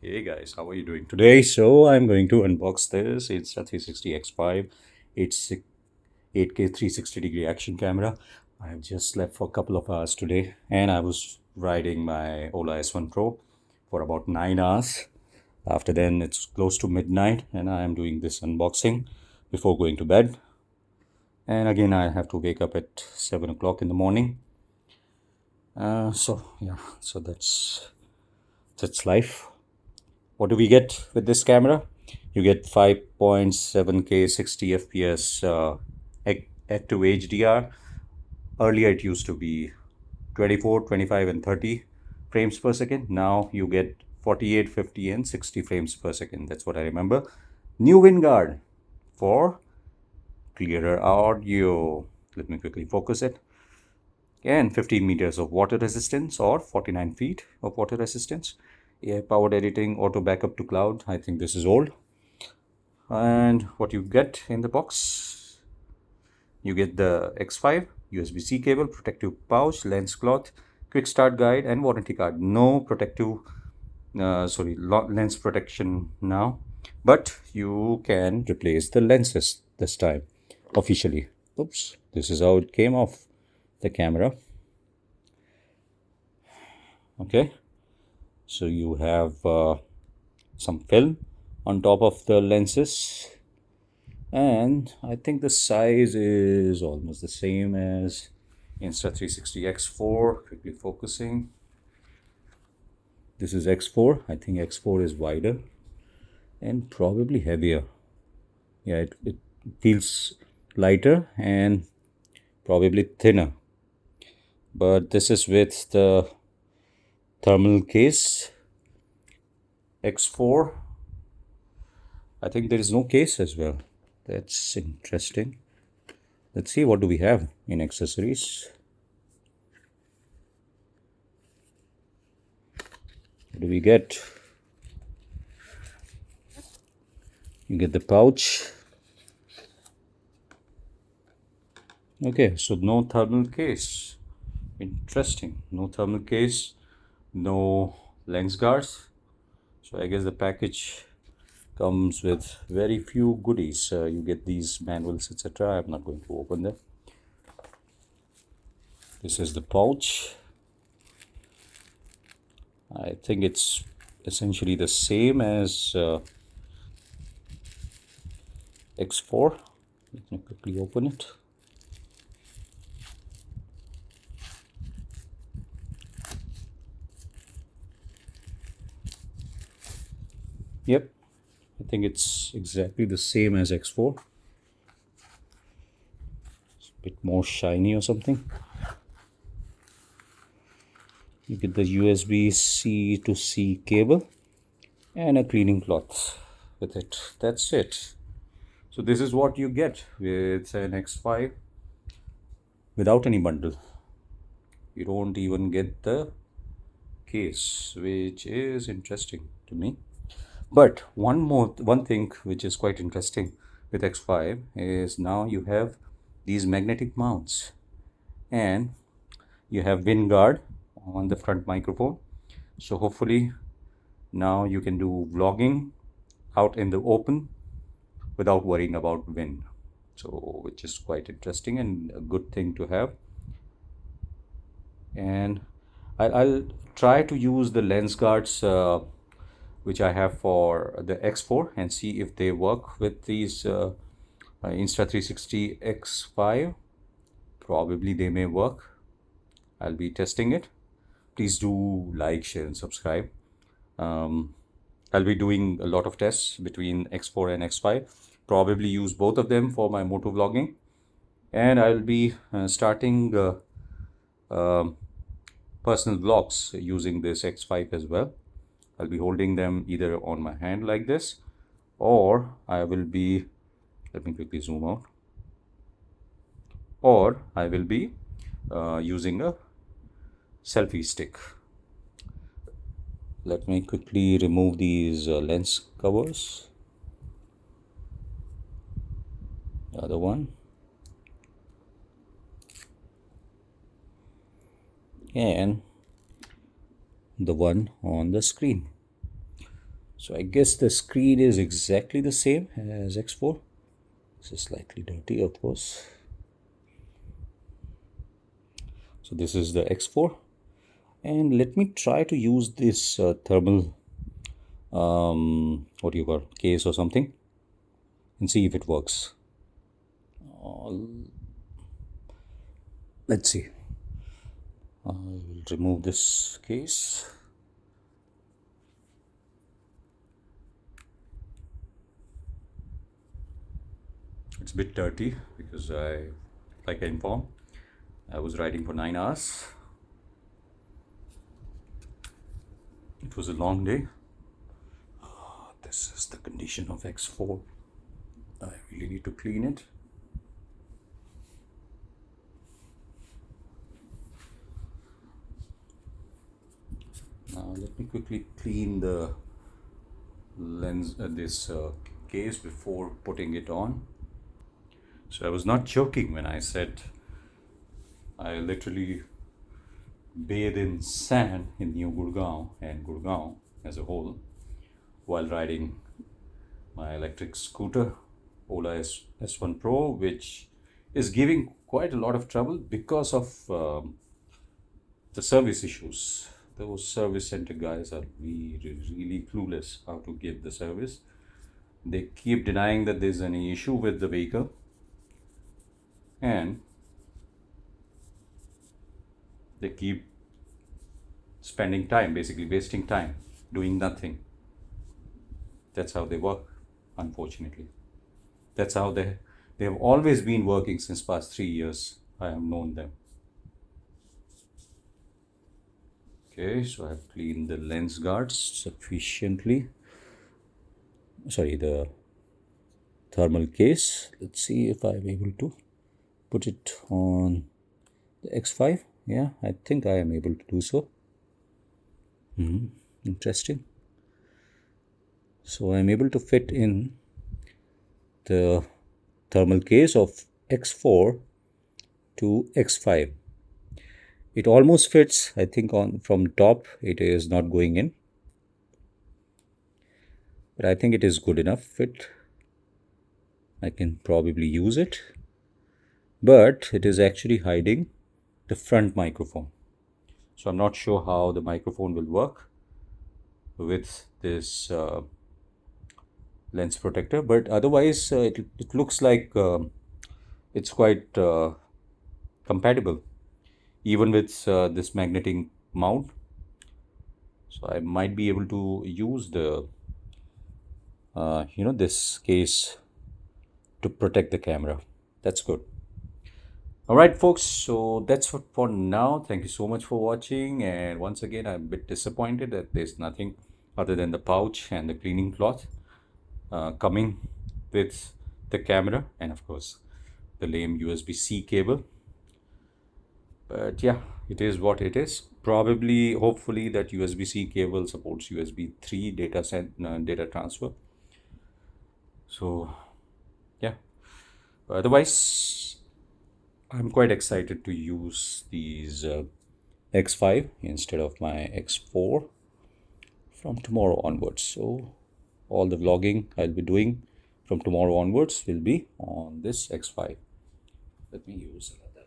Hey guys, how are you doing today? So I'm going to unbox this Insta360 X5. It's 8K 360-degree action camera. I've just slept for a couple of hours today and I was riding my Ola S1 Pro for about 9 hours. After then, it's close to midnight and I am doing this unboxing before going to bed. And again, I have to wake up at 7 o'clock in the morning. So that's life. What do we get with this camera? You get 5.7K 60 FPS active HDR. Earlier it used to be 24, 25 and 30 frames per second. Now you get 48, 50 and 60 frames per second. That's what I remember. New WinGuard for clearer audio. Let me quickly focus it. And 15 meters of water resistance or 49 feet of water resistance. AI powered editing, auto backup to cloud. I think this is old. And what you get in the box, you get the X5, USB-C cable, protective pouch, lens cloth, quick start guide and warranty card. No protective, lens protection now, but you can replace the lenses this time officially. Oops, this is how it came off the camera. Okay, so you have some film on top of the lenses, and I think the size is almost the same as Insta360 X4. Quickly focusing. This is X4. I think X4 is wider and probably heavier. Yeah, it feels lighter and probably thinner. But this is with the thermal case. X4, I think there is no case as well. That's interesting. Let's see, what do we have in accessories? What do we get? You get the pouch. Okay, so no thermal case. Interesting. No thermal case, no lens guards. So I guess the package comes with very few goodies. You get these manuals, etc. I'm not going to open them. This is the pouch. I think it's essentially the same as X4. Let me quickly open it. Yep, I think it's exactly the same as X4. It's a bit more shiny or something. You get the USB-C to C cable and a cleaning cloth with it. That's it. So this is what you get with an X5 without any bundle. You don't even get the case, which is interesting to me. But one thing which is quite interesting with X5 is now you have these magnetic mounts and you have wind guard on the front microphone. So hopefully now you can do vlogging out in the open without worrying about wind. So which is quite interesting and a good thing to have. And I'll try to use the lens guards which I have for the X4 and see if they work with these Insta360 X5. Probably they may work. I'll be testing it. Please do like, share and subscribe. I'll be doing a lot of tests between X4 and X5. Probably use both of them for my moto vlogging. And I'll be starting personal vlogs using this X5 as well. I'll be holding them either on my hand like this, or I will be, let me quickly zoom out, or I will be using a selfie stick. Let me quickly remove these lens covers. The other one. And the one on the screen. So I guess the screen is exactly the same as X4. This is slightly dirty, of course. So this is the X4, and let me try to use this thermal what do you call, case or something, and see if it works. Let's see. I will remove this case. It's a bit dirty because like I informed, I was riding for 9 hours. It was a long day. This is the condition of X4. I really need to clean it. Now let me quickly clean the lens, this case before putting it on. So I was not joking when I said I literally bathe in sand in New Gurgaon and Gurgaon as a whole while riding my electric scooter Ola S1 Pro, which is giving quite a lot of trouble because of the service issues. Those service center guys are really clueless how to give the service. They keep denying that there's any issue with the vehicle, and they keep spending time, basically wasting time, doing nothing. That's how they work, unfortunately. That's how they have always been working since past 3 years. I have known them. Okay, so I have cleaned the lens guards sufficiently. Sorry, the thermal case. Let's see if I'm able to put it on the X5. Yeah, I think I am able to do so. Interesting. So I'm able to fit in the thermal case of X4 to X5. It almost fits. I think on from top it is not going in, but I think it is good enough fit. I can probably use it, but it is actually hiding the front microphone. So I'm not sure how the microphone will work with this lens protector, but otherwise it looks like it's quite compatible even with this magnetic mount. So I might be able to use the this case to protect the camera. That's good. All right, folks, so that's what for now. Thank you so much for watching, and once again I'm a bit disappointed that there's nothing other than the pouch and the cleaning cloth coming with the camera, and of course the lame USB-C cable. But yeah, it is what it is. Probably, hopefully, that USB-C cable supports USB 3 data transfer. So yeah, otherwise I'm quite excited to use these X5 instead of my X4 from tomorrow onwards. So all the vlogging I'll be doing from tomorrow onwards will be on this X5. Let me use another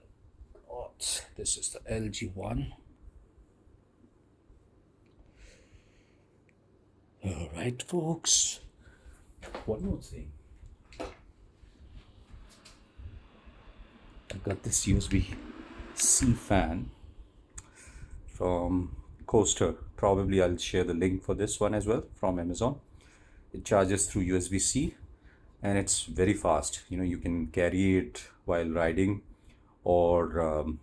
cloth. This is the LG one. All right, folks. One more thing. I got this USB-C fan from Coaster. Probably I'll share the link for this one as well from Amazon. It charges through USB-C and it's very fast. You can carry it while riding or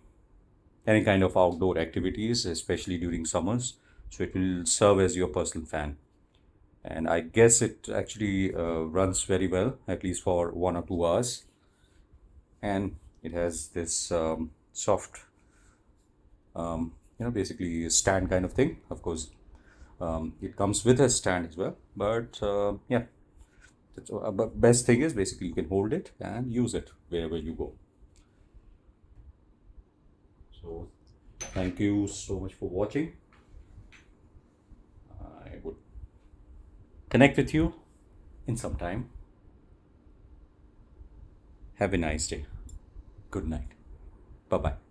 any kind of outdoor activities, especially during summers. So it will serve as your personal fan. And I guess it actually runs very well, at least for 1 or 2 hours. And it has this soft, basically stand kind of thing. Of course, it comes with a stand as well. But yeah, but best thing is basically you can hold it and use it wherever you go. So thank you so much for watching. I would connect with you in some time. Have a nice day. Good night. Bye bye.